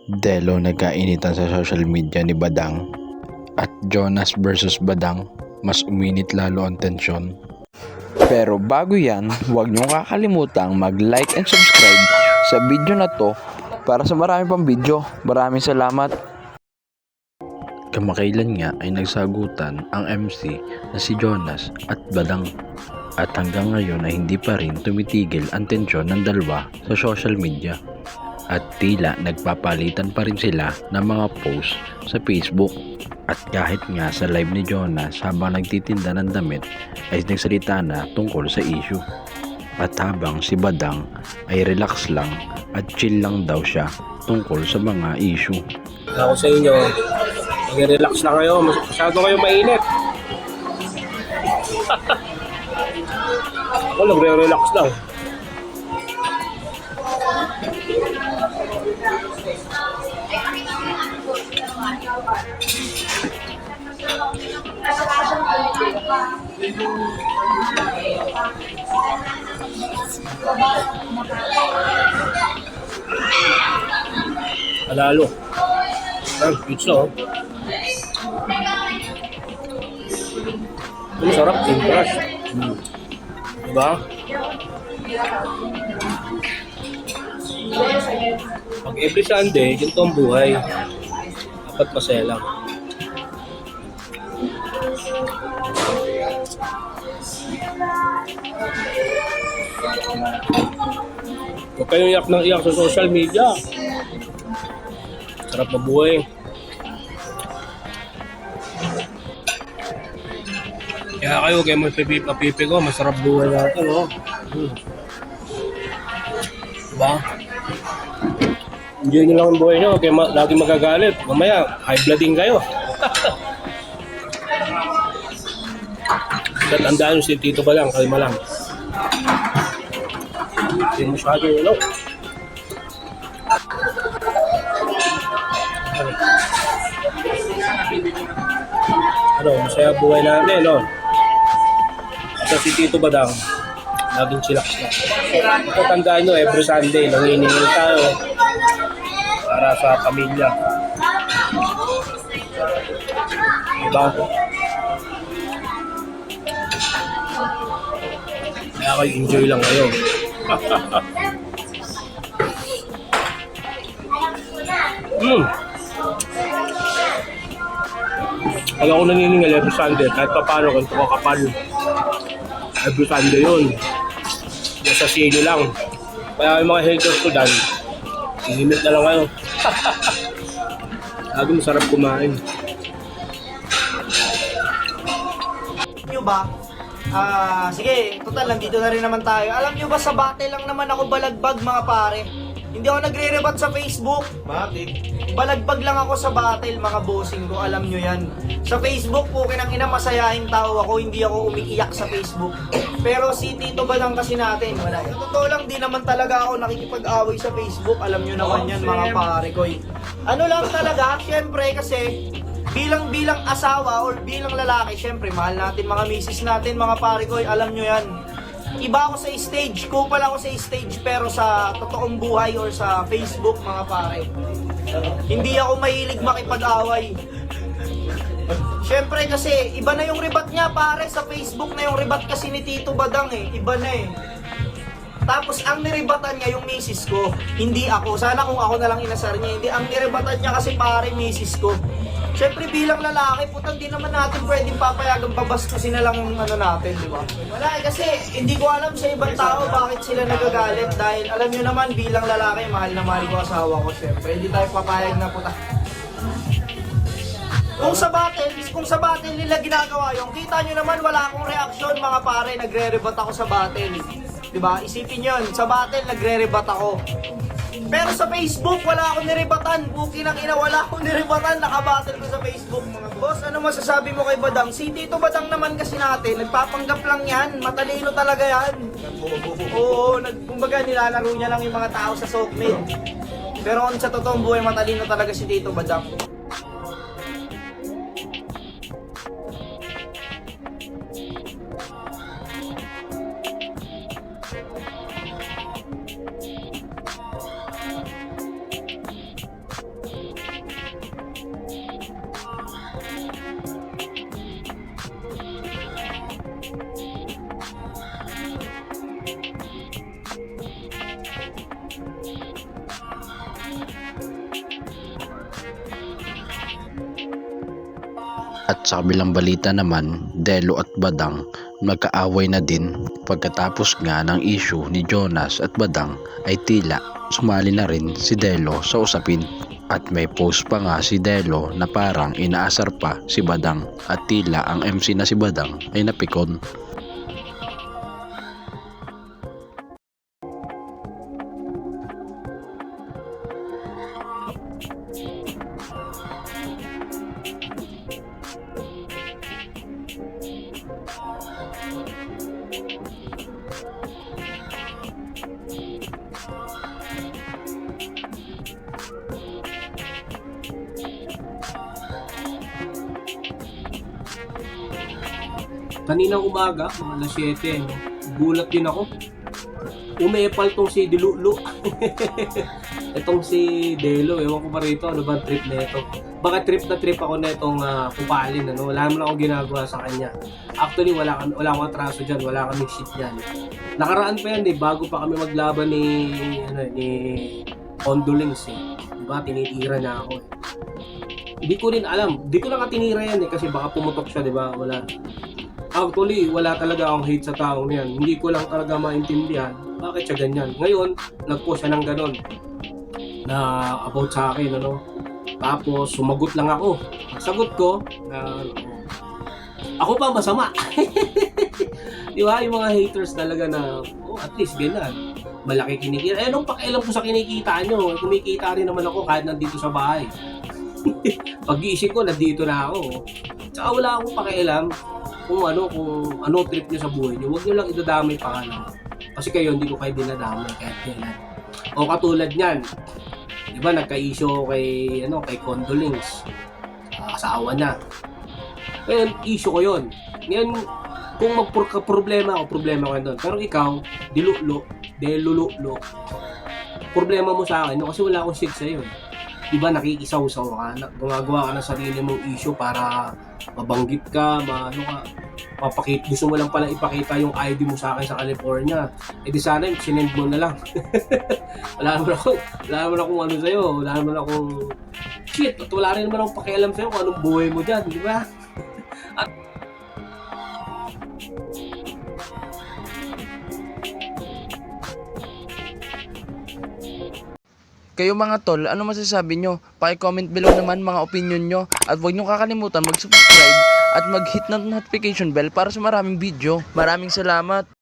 Delo nagkainitan sa social media ni Badang at Jonas versus Badang, mas uminit lalo ang tensyon. Pero bago yan, huwag niyong kakalimutang mag-like and subscribe sa video na to para sa marami pang video. Maraming salamat. Kamakailan nga ay nagsagutan ang MC na si Jonas at Badang. At hanggang ngayon ay hindi pa rin tumitigil ang tensyon ng dalawa sa social media. At tila nagpapalitan pa rin sila ng mga post sa Facebook. At kahit nga sa live ni Jonas habang nagtitinda ng damit ay nagsalita na tungkol sa issue. At habang si Badang ay relax lang at chill lang daw siya tungkol sa mga issue. Ako sa inyo, mag-relax lang kayo, masyado kayo mainit. Ako nagre-relax lang. Alalo. Ay, pizza oh. Ang sarap, thin crust. Diba? Pag every Sunday, ganito ang buhay. Dapat masaya lang. Huwag kayong iyak ng iyak sa social media. Sarap mabuhay. Kaya kayo, kayo mapipi ko, masarap buhay natin, no? Diba? Enjoy nyo lang ang buhay nyo, kaya lagi magagalit. Mamaya, high blooding kayo. Tandaan nyo si Tito ba lang, kalma lang. Hindi masyado yun, no? Ano, masaya buhay namin, no? At si Tito Badang, laging chillax na. Ito tandaan nyo, every Sunday, nanginingil tayo para sa pamilya. Diba? Kaya kayo enjoy lang kayo. Pag ako naniningil every Sunday, kahit pa paano kung kapal, every Sunday yun. Yung sa silo lang. Kaya yung mga haters ko dyan, limit na lang kayo. Lagi masarap kumain. Nyo ba? Sige, total, nandito na rin naman tayo. Alam nyo ba, sa battle lang naman ako balagbag, mga pare. Hindi ako nagre-rebat sa Facebook. Bakit? Balagbag lang ako sa battle, mga bossing ko, alam nyo yan. Sa Facebook po, kinang masayahin tao ako, hindi ako umiiyak sa Facebook. Pero si Tito Badang kasi natin, wala yan. Totoo lang, di naman talaga ako nakikipag-away sa Facebook, alam nyo naman yan, mga pare ko. Ano lang talaga, syempre kasi bilang asawa or bilang lalaki, syempre mahal natin mga misis natin, mga pare ko, alam nyo yan. Iba ako sa stage, kupal ako sa stage, pero sa totoong buhay or sa Facebook, mga pare, hindi ako mahilig makipag-away. Syempre kasi iba na yung rebat niya, pare, sa Facebook na yung rebat kasi ni Tito Badang iba na Tapos ang niribatan niya yung misis ko, hindi ako. Sana kung ako na lang inasar niya, hindi. Ang niribatan niya kasi, pare, misis ko. Siyempre bilang lalaki, putang di naman natin pwedeng papayagang babastusin na lang yung ano natin, di ba? Wala kasi hindi ko alam sa ibang tao bakit sila nagagalit dahil alam nyo naman bilang lalaki, mahal na mahal ko asawa ko, siyempre. Hindi tayo papayag na puta. Kung sa battle nila ginagawa yung, kita nyo naman wala akong reaksyon, mga pare, nagre-rebat ako sa battle. Diba? Isipin yun, sa battle nagre-rebat ako. Pero sa Facebook, wala akong nirebatan. Buki ng ina, wala akong nirebatan. Nakabattle ko sa Facebook, mga boss. Ano masasabi mo kay Badang? Si Tito Badang naman kasi natin, nagpapanggap lang yan. Matalino talaga yan. Oo, kumbaga nilalaro niya lang yung mga tao sa sockmate. Pero kung sa totoong buhay, matalino talaga si Tito Badang. sa kabilang balita naman, Delo at Badang nagkaaway na din. Pagkatapos nga ng issue ni Jonas at Badang ay tila sumali na rin si Delo sa usapin. At may post pa nga si Delo na parang inaasar pa si Badang at tila ang MC na si Badang ay napikon. Kaninang umaga, mga alas 7, no? Gulat din ako. Umepal tong si Dilulu. Itong si Delo, ewan ko pa rito, ano ba trip na ito? Baka trip na trip ako na itong kupalin, ano? Wala naman akong ginagawa sa kanya. Actually, wala akong atraso dyan, wala kaming shit dyan. Nakaraan pa yan, bago pa kami maglaban ni Condolings, eh. Diba, tinitira na ako, eh. Hindi ko rin alam, hindi ko lang tinira yan, eh, kasi baka pumutok siya, diba? Wala. Actually, wala talaga akong hate sa taong yan. Hindi ko lang talaga maintindihan bakit siya ganyan. Ngayon, nag-post siya ng ganon na about sa akin, ano. Tapos, sumagot lang ako. Sagot ko, ako pa masama. Di ba? Yung mga haters talaga na, at least ganyan. Malaki kinikita. Anong pakialam ko sa kinikita nyo? Kumikita rin naman ako kahit nandito sa bahay. Pag-iisip ko, nandito na ako. Tsaka wala akong pakialam kung ano trip nyo sa buhay nyo. Huwag nyo lang idadamay pa kayo. Kasi kayo, hindi ko kayo dinadamay kahit kailan. O katulad nyan, di ba, nagka-issue kay Condolings. Asawa na. Ngayon, issue ko yun. Ngayon, kung magka-problema ako, problema ko doon. Pero ikaw, delululo, problema mo sa akin, no? Kasi wala akong shit sa'yo. Di ba, nakikisaw-saw ka, gumagawa ka ng sarili mong issue para mabanggit ka, gusto mo lang pala ipakita yung ID mo sa akin sa California. Eh di sana, sinend mo na lang. wala naman akong ano sa'yo, wala naman akong shit, at wala rin naman akong pakialam sa'yo kung anong buhay mo dyan, di ba? Kayo mga tol, ano masasabi nyo? Paki-comment below naman mga opinion nyo. At huwag nyo kakalimutan mag-subscribe at mag-hit ng notification bell para sa maraming video. Maraming salamat!